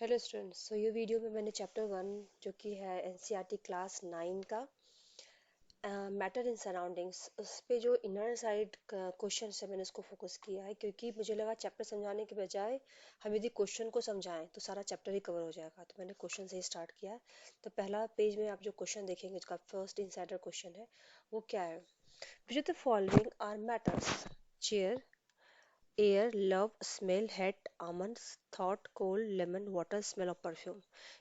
Hello students. ये video में मैंने चैप्टर 1 जो कि है एनसीईआरटी क्लास 9 का मैटर इन सराउंडिंग्स, उस पे जो इनर साइड क्वेश्चन है मैंने उसको फोकस किया है, क्योंकि मुझे लगा चैप्टर समझाने के बजाय हम यदि क्वेश्चन को समझाएं तो सारा चैप्टर ही कवर हो जाएगा। तो मैंने क्वेश्चन से ही स्टार्ट किया है। तो पहला पेज में आप जो क्वेश्चन देखेंगे, उसका फर्स्ट इनसाइडर क्वेश्चन है, वो क्या है? Which of the following are matters? Chair, air, love, smell, head, almonds, thought, cold, lemon, water, smell of perfume.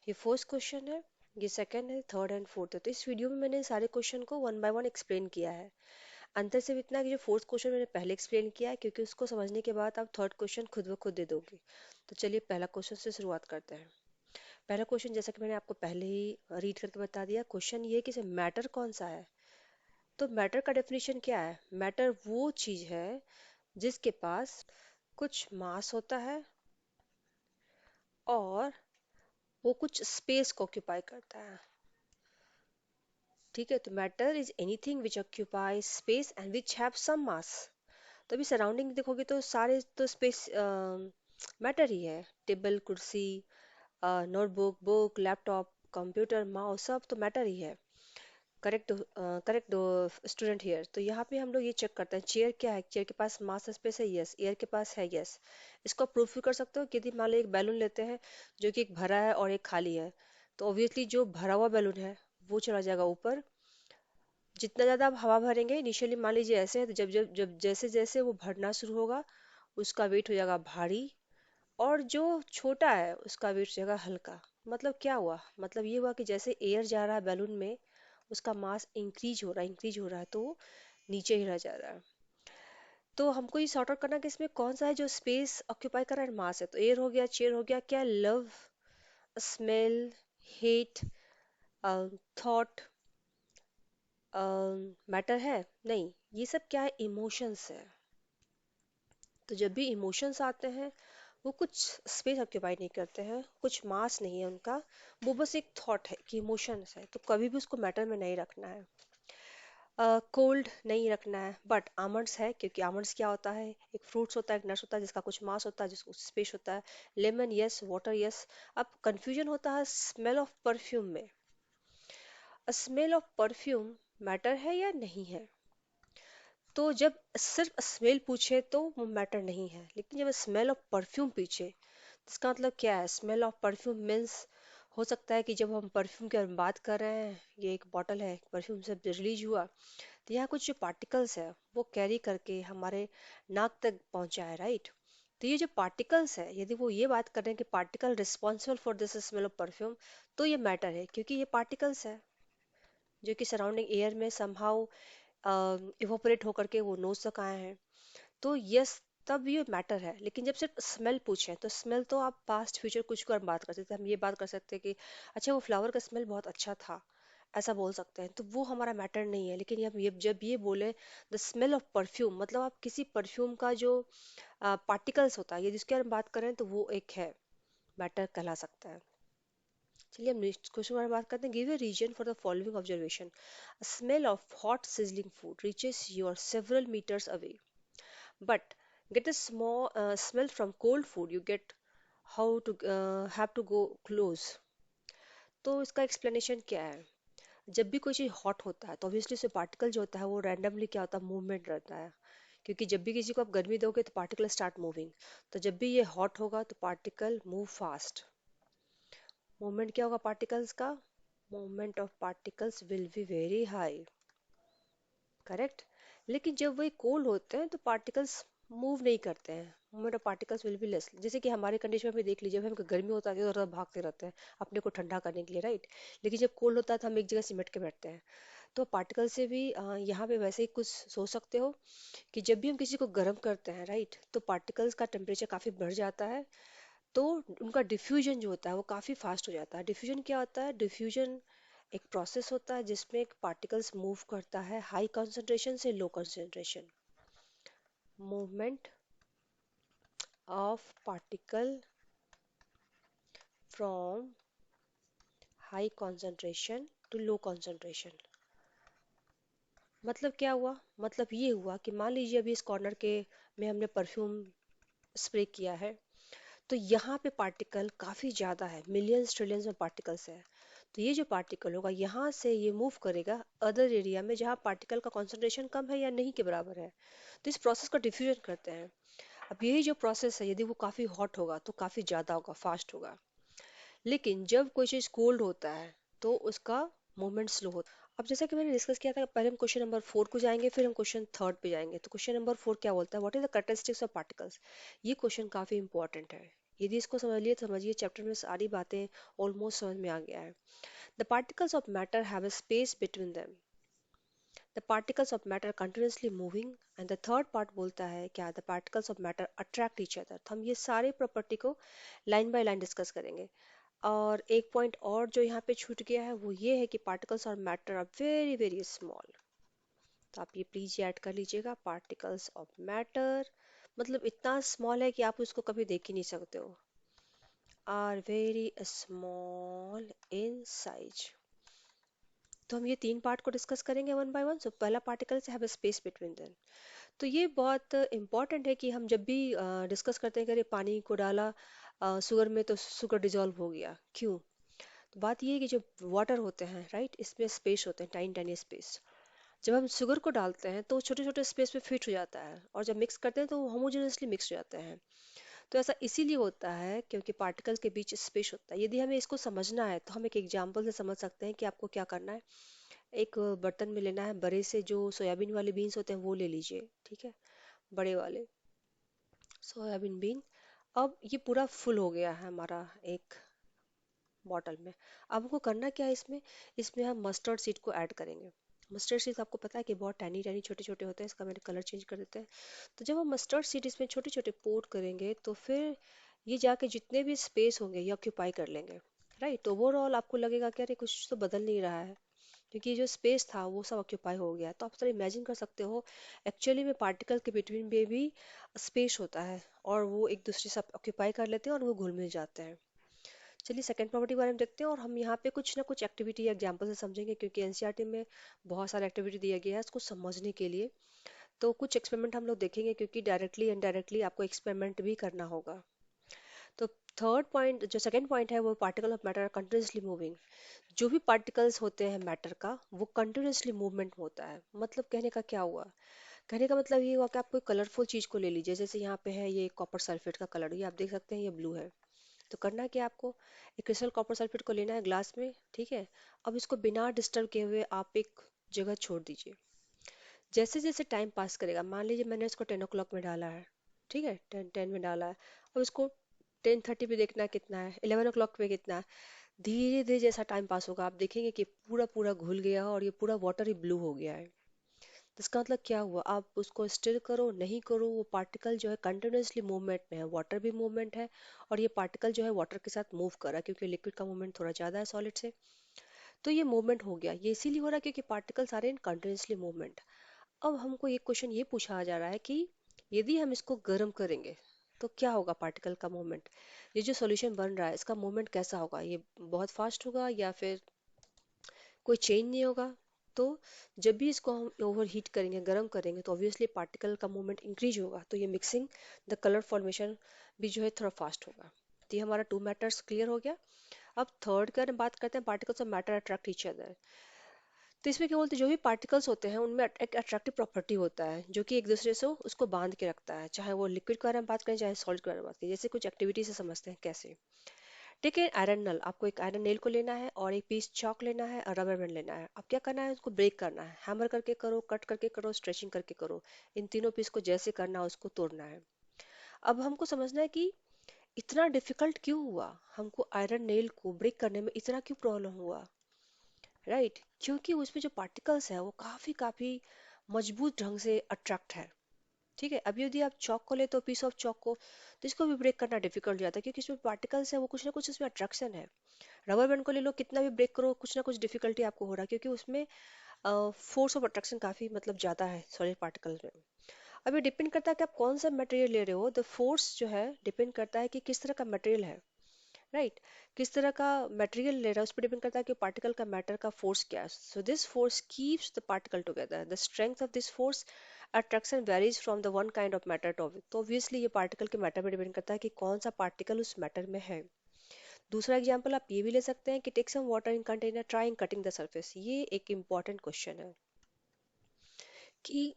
ये फर्स्ट क्वेश्चन है, ये सेकंड है, थर्ड एंड फोर्थ है। तो इस वीडियो में मैंने सारे क्वेश्चन को वन बाय वन एक्सप्लेन किया है। अंतर सिर्फ इतना है कि जो फोर्थ क्वेश्चन मैंने पहले एक्सप्लेन किया है, क्योंकि उसको समझने के बाद आप थर्ड क्वेश्चन खुद ब खुद दे दोगे। तो चलिए पहला क्वेश्चन से शुरुआत करते हैं। पहला क्वेश्चन, जैसा कि मैंने आपको पहले ही रीड करके बता दिया, क्वेश्चन ये कि मैटर कौन सा है। तो मैटर का डेफिनेशन क्या है? मैटर वो चीज है जिसके पास कुछ मास होता है और वो कुछ स्पेस को ऑक्यूपाई करता है। ठीक है, तो matter is anything which occupy space and which have some mass. तो अभी सराउंडिंग देखोगे तो सारे तो स्पेस मैटर ही है। टेबल, कुर्सी, notebook, book, laptop, computer, mouse, सब तो मैटर ही है। Correct, correct student here. तो यहाँ पे हम लोग ये चेक करते हैं, चेयर क्या है? चेयर के पास मास स्पेस है, यस। एयर के पास है, यस। इसको प्रूफ भी कर सकते हो कि यदि मान लो एक बैलून लेते हैं जो कि एक भरा है और एक खाली है, तो ऑब्वियसली जो भरा हुआ बैलून है वो चला जाएगा ऊपर। जितना ज्यादा आप हवा भरेंगे, इनिशियली मान लीजिए ऐसे है, तो जब जब जब जैसे जैसे वो भरना शुरू होगा उसका वेट हो जाएगा भारी, और जो छोटा है उसका वेट हो जाएगा हल्का। मतलब क्या हुआ? मतलब ये हुआ कि जैसे एयर जा रहा है बैलून में, उसका मास इंक्रीज हो रहा है, तो वो नीचे ही रह जा रहा है। तो हमको ये सॉर्ट आउट करना है कि इसमें कौन सा है जो स्पेस ऑक्यूपाई कर रहा है, मास है। तो एयर हो गया, चेयर हो गया, क्या love, smell, hate, thought matter है? नहीं, ये सब क्या है? इमोशंस है। तो जब भी इमोशंस आते हैं वो कुछ स्पेस ऑक्यूपाई नहीं करते हैं, कुछ मास नहीं है उनका, वो बस एक थॉट है कि इमोशंस है, तो कभी भी उसको मैटर में नहीं रखना है। कोल्ड नहीं रखना है, बट आमंड्स है, क्योंकि आमंड्स क्या होता है? एक फ्रूट्स होता है, एक नट्स होता है जिसका कुछ मास होता है, जिसको स्पेस होता है। Lemon, yes. Water, yes. अब कंफ्यूजन होता है स्मेल ऑफ परफ्यूम में। स्मेल ऑफ परफ्यूम मैटर है या नहीं है? तो जब सिर्फ स्मेल पूछे तो वो मैटर नहीं है, लेकिन जब स्मेल ऑफ परफ्यूम पूछे, इसका मतलब क्या है? स्मेल ऑफ परफ्यूम मीन्स, हो सकता है कि जब हम परफ्यूम की बात कर रहे हैं, ये एक बॉटल है, परफ्यूम से रिलीज हुआ, तो यहाँ कुछ जो पार्टिकल्स है वो कैरी करके हमारे नाक तक पहुंचा है, राइट? तो ये जो पार्टिकल्स है, यदि वो ये बात कर रहे हैं कि particle responsible for this smell of perfume, तो ये मैटर है, क्योंकि ये पार्टिकल्स है जो कि सराउंडिंग एयर में समहाउ इवोपरेट होकर के वो नोज तक आए हैं। तो यस, तब ये मैटर है। लेकिन जब सिर्फ स्मेल पूछे, तो स्मेल तो आप पास्ट फ्यूचर कुछ को हम बात कर सकते हैं। हम ये बात कर सकते हैं कि अच्छा वो फ्लावर का स्मेल बहुत अच्छा था, ऐसा बोल सकते हैं, तो वो हमारा मैटर नहीं है। लेकिन अब ये जब ये बोले द स्मेल ऑफ परफ्यूम, मतलब आप किसी परफ्यूम का जो पार्टिकल्स होता है, ये जिसके बारे में बात कर रहे हैं, तो वो एक है, मैटर कहला सकता है। चलिए हम नेक्स्ट क्वेश्चन बारे में बात करते हैं। Give a reason for the following observation. Smell of hot sizzling food reaches you several meters away, but get a small smell from cold food, you get how to have to go close। तो इसका explanation क्या है? जब भी कोई चीज hot होता है तो ऑब्वियसली उससे पार्टिकल जो होता है वो रैंडमली क्या होता है? मूवमेंट रहता है। क्योंकि जब भी किसी को आप गर्मी दोगे तो पार्टिकल स्टार्ट मूविंग। तो जब भी ये हॉट होगा तो पार्टिकल मूव फास्ट। मूवमेंट क्या होगा पार्टिकल्स का? Movement of particles will be very high, correct. लेकिन जब वही कोल्ड होते हैं तो पार्टिकल्स मूव नहीं करते हैं, movement of particles will be less. जैसे कि हमारे कंडीशन में भी देख लीजिए, जब हमको गर्मी होता है तो इधर-उधर भागते रहते हैं अपने को ठंडा करने के लिए, राइट? लेकिन जब कोल्ड होता है तो हम एक जगह सिमट के बैठते हैं। तो पार्टिकल से भी यहाँ पे वैसे ही कुछ सोच सकते हो कि जब भी हम किसी को गर्म करते हैं, राइट, तो पार्टिकल्स का टेम्परेचर काफी बढ़ जाता है, तो उनका डिफ्यूजन जो होता है वो काफी फास्ट हो जाता है। डिफ्यूजन क्या होता है? डिफ्यूजन एक प्रोसेस होता है जिसमें एक पार्टिकल्स मूव करता है हाई कंसंट्रेशन से low concentration. Movement of particle from high concentration to low concentration. मतलब क्या हुआ? मतलब ये हुआ कि मान लीजिए अभी इस कॉर्नर के में हमने परफ्यूम स्प्रे किया है, तो यहाँ पे पार्टिकल काफी ज्यादा है, मिलियंस ट्रिलियंस में पार्टिकल्स है। तो ये जो पार्टिकल होगा यहाँ से ये मूव करेगा अदर एरिया में जहाँ पार्टिकल का कॉन्सेंट्रेशन कम है या नहीं के बराबर है। तो इस प्रोसेस का डिफ्यूजन करते हैं। अब यही जो प्रोसेस है, यदि वो काफी हॉट होगा तो काफी ज्यादा होगा, फास्ट होगा। लेकिन जब कोई चीज कोल्ड होता है तो उसका मूवमेंट स्लो होता है। अब जैसा कि मैंने डिस्कस किया था, पहले हम क्वेश्चन नंबर 4 को जाएंगे, फिर हम क्वेश्चन थर्ड पे जाएंगे। तो क्वेश्चन नंबर 4 क्या बोलता है, what is the characteristics of particles. ये क्वेश्चन काफी इंपॉर्टेंट है। यदि इसको समझ लिए तो समझिए चैप्टर में सारी बातें ऑलमोस्ट समझ में आ गया है। The particles of matter have a space between them. The particles of matter continuously moving. And the third part बोलता है क्या, the particles of matter attract each other. तो हम ये सारे प्रॉपर्टी को लाइन बाय लाइन डिस्कस करेंगे। और एक पॉइंट और जो यहाँ पे छूट गया है वो ये है कि पार्टिकल्स और matter are very very small. तो आप ये प्लीज ऐड कर लीजिएगा, पार्टिकल्स ऑफ मैटर मतलब इतना स्मॉल है कि आप उसको कभी देख ही नहीं सकते हो, are very small in size. तो हम ये तीन पार्ट को डिस्कस करेंगे वन बाय वन। सो पहला particle have a space between them. तो ये बहुत इंपॉर्टेंट है कि हम जब भी डिस्कस करते हैं कि अरे पानी को डाला शुगर में तो शुगर डिजोल्व हो गया, क्यों। तो बात ये है कि जो वाटर होते हैं राइट, इसमें स्पेस होते हैं, टाइन टाइनी स्पेस। जब हम शुगर को डालते हैं तो छोटे छोटे स्पेस में फिट हो जाता है, और जब मिक्स करते हैं तो होमोजेनियसली मिक्स हो जाते हैं। तो ऐसा इसीलिए होता है क्योंकि पार्टिकल्स के बीच स्पेस होता है। यदि हमें इसको समझना है तो हम एक एग्जांपल से समझ सकते हैं कि आपको क्या करना है। एक बर्तन में लेना है, बड़े से जो सोयाबीन वाले बीन्स होते हैं वो ले लीजिए, ठीक है, बड़े वाले सोयाबीन बीन। अब ये पूरा फुल हो गया है हमारा एक बॉटल में। अब हमको करना क्या है इसमें, इसमें हम मस्टर्ड सीड को ऐड करेंगे। मस्टर्ड सीड आपको पता है कि बहुत टैनी टैनी छोटे छोटे होते हैं, इसका मैंने कलर चेंज कर देते हैं। तो जब हम मस्टर्ड सीड इसमें छोटे छोटे पोर करेंगे तो फिर ये जाके जितने भी स्पेस होंगे ये ऑक्यूपाई कर लेंगे। राइट, तो ओवरऑल आपको लगेगा कि अरे कुछ तो बदल नहीं रहा है, क्योंकि जो स्पेस था वो सब ऑक्यूपाई हो गया। तो आप थोड़ा इमेजिन कर सकते हो, एक्चुअली में पार्टिकल के बिटवीन में भी स्पेस होता है, और वो एक दूसरे से ऑक्यूपाई कर लेते हैं और वो घुल मिल जाते हैं। चलिए सेकंड प्रॉपर्टी के बारे में देखते हैं, और हम यहाँ पे कुछ ना कुछ एक्टिविटी या एग्जांपल से समझेंगे, क्योंकि एनसीईआरटी में बहुत सारा एक्टिविटी दिया गया है इसको समझने के लिए। तो कुछ एक्सपेरिमेंट हम लोग देखेंगे, क्योंकि डायरेक्टली इनडायरेक्टली आपको एक्सपेरिमेंट भी करना होगा। तो थर्ड पॉइंट, जो सेकंड पॉइंट है, वो particle of matter continuously moving. जो भी पार्टिकल्स होते हैं मैटर का वो कंटिन्यूसली मूवमेंट होता है। मतलब कहने का क्या हुआ, कहने का मतलब ये हुआ कि आप कोई कलरफुल चीज को ले लीजिए, जैसे यहाँ पे है ये कॉपर सल्फेट का कलर, ये आप देख सकते हैं ये ब्लू है। तो करना क्या आपको, एक क्रिस्टल कॉपर सल्फेट को लेना है ग्लास में, ठीक है। अब इसको बिना डिस्टर्ब किए हुए आप एक जगह छोड़ दीजिए। जैसे जैसे टाइम पास करेगा, मान लीजिए मैंने इसको 10 o'clock में डाला है, ठीक है, 10 में डाला है। अब इसको 10:30 पे देखना है कितना है, 11 o'clock पे कितना है। धीरे धीरे जैसा टाइम पास होगा आप देखेंगे कि पूरा पूरा घुल गया और ये पूरा वाटर ही ब्लू हो गया है। तो इसका मतलब क्या हुआ, आप उसको स्टिर करो नहीं करो, वो पार्टिकल जो है कंटिन्यूसली मूवमेंट में है, वाटर भी मूवमेंट है। और ये पार्टिकल जो है वाटर के साथ मूव कर रहा है, क्योंकि लिक्विड का मूवमेंट थोड़ा ज्यादा है सॉलिड से। तो ये मूवमेंट हो गया, ये इसीलिए हो रहा है क्योंकि particles are in continuously movement. अब हमको एक क्वेश्चन ये पूछा जा रहा है कि यदि हम इसको गर्म करेंगे तो क्या होगा पार्टिकल का मूवमेंट। ये जो सॉल्यूशन बन रहा है इसका मूवमेंट कैसा होगा, ये बहुत फास्ट होगा या फिर कोई चेंज नहीं होगा। तो जब भी इसको हम ओवर हीट करेंगे, गर्म करेंगे, तो ऑब्वियसली पार्टिकल का मूवमेंट इंक्रीज होगा, तो ये मिक्सिंग द कलर फॉर्मेशन भी जो है थोड़ा फास्ट होगा। तो ये हमारा टू मैटर्स क्लियर हो गया। अब थर्ड का बात करते हैं, particles of matter attract each other. तो इसमें क्या बोलते हैं, जो भी पार्टिकल्स होते हैं उनमें एक अट्रैक्टिव प्रॉपर्टी होता है जो कि एक दूसरे से उसको बांध के रखता है, चाहे वो लिक्विड के बारे में बात करें चाहे सॉलिड के बारे में बात करें। जैसे कुछ एक्टिविटी से समझते हैं कैसे। ठीक है, आयरन नल, आपको एक आयरन नेल को लेना है और एक पीस चॉक लेना है और रबर बैंड लेना है। अब क्या करना है, उसको ब्रेक करना है, हैमर करके करो, कट करके करो, स्ट्रेचिंग करके करो। इन तीनों पीस को जैसे करना है उसको तोड़ना है। अब हमको समझना है कि इतना डिफिकल्ट क्यों हुआ, हमको आयरन नेल को ब्रेक करने में इतना क्यों प्रॉब्लम हुआ। राइट, क्योंकि उसमें जो पार्टिकल्स है वो काफी काफी मजबूत ढंग से अट्रैक्ट है। ठीक है, अब यदि आप चौक को ले तो पीस ऑफ चौक को, तो इसको भी ब्रेक करना डिफिकल्ट हो जाता है क्योंकि इसमें पार्टिकल्स है, वो कुछ ना कुछ इसमें अट्रैक्शन है। रबर बैंड को ले लो, कितना भी ब्रेक करो कुछ ना कुछ डिफिकल्टी आपको हो रहा है, क्योंकि उसमें फोर्स ऑफ अट्रैक्शन काफी मतलब ज्यादा है सॉलिड पार्टिकल्स में। अब ये डिपेंड करता है कि आप कौन सा मटेरियल ले रहे हो, द फोर्स जो है डिपेंड करता है कि किस तरह का मटेरियल है। राइट। किस तरह का मटेरियल ले रहा है उस पर डिपेंड करता है कि पार्टिकल का मैटर का फोर्स क्या है। So this force keeps the particle together, the strength of this force attraction varies from the one kind of matter to. तो ऑब्वियसली ये पार्टिकल के मैटर पर डिपेंड करता है कि कौन सा पार्टिकल उस मैटर में है। दूसरा एग्जांपल आप ये भी ले सकते हैं कि take some water in container, try in cutting the surface. ये एक इम्पॉर्टेंट क्वेश्चन है कि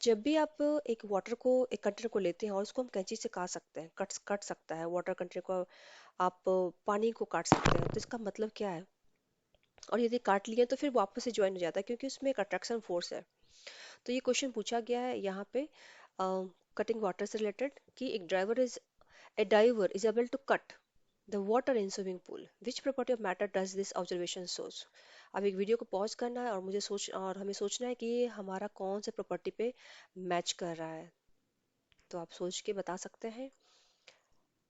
जब भी आप एक वाटर को, एक कंटेनर को लेते हैं और उसको हम कैंची से काट सकते हैं, कट कट सकता है वाटर कंटेनर को, आप पानी को काट सकते हैं, तो इसका मतलब क्या है? और यदि काट लिए तो फिर वापस से ज्वाइन हो जाता है क्योंकि उसमें एक अट्रैक्शन फोर्स है। तो ये क्वेश्चन पूछा गया है यहाँ पे कटिंग वाटर से रिलेटेड कि एक driver is, a diver is able to cut the water in swimming pool. Which property of matter does this observation shows? अब एक वीडियो को पॉज करना है और मुझे सोच और हमें सोचना है कि ये हमारा कौन से प्रॉपर्टी पे मैच कर रहा है। तो आप सोच के बता सकते हैं।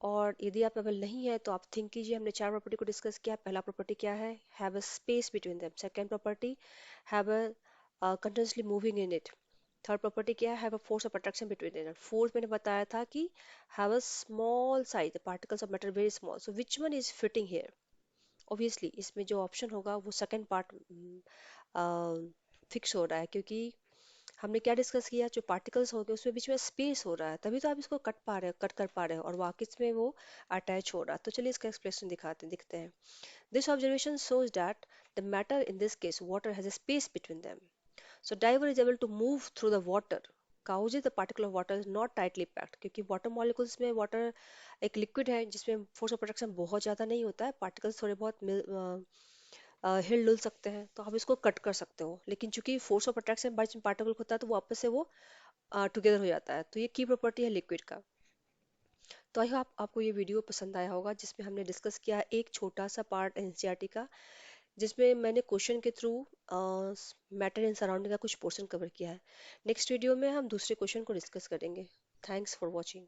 और यदि आप अवेल नहीं है तो आप थिंक कीजिए। हमने चार प्रॉपर्टी को डिस्कस किया। पहला प्रॉपर्टी क्या है? Have a space between them. Second property, have a continuously moving in it. Third property क्या है? Have a force of attraction between them. Fourth मैंने बताया था कि have a small size, the particles of matter very small, so which one is fitting here? Obviously इसमें जो option होगा वो सेकंड पार्ट फिक्स हो रहा है क्योंकि हमने क्या डिस्कस किया, जो पार्टिकल्स हो गए उसमें बीच में स्पेस हो रहा है, तभी तो आप इसको कट पा रहे हो, कट कर पा रहे हो, और वाकिस में वो अटैच हो रहा है। तो चलिए इसका एक्सप्रेशन दिखते हैं। This observation shows that the matter, in this case water, has a space between them. So diver is able to move through the water. Causes the particle of water is not tightly packed, क्योंकि water molecules में water एक liquid है जिसमें force of protection बहुत ज़्यादा नहीं होता है, पार्टिकल्स थोड़े बहुत हिल डुल सकते हैं तो आप इसको कट कर सकते हो, लेकिन चूंकि force of attraction by particle होता है तो वापस से वो टुगेदर हो जाता है। तो ये की प्रॉपर्टी है लिक्विड का। तो आई होप आपको ये वीडियो पसंद आया होगा जिसमें हमने डिस्कस किया एक छोटा सा पार्ट एनसीईआरटी का, जिसमें मैंने क्वेश्चन के थ्रू मैटर इन सराउंडिंग का कुछ पोर्शन कवर किया है। नेक्स्ट वीडियो में हम दूसरे क्वेश्चन को डिस्कस करेंगे। Thanks for watching.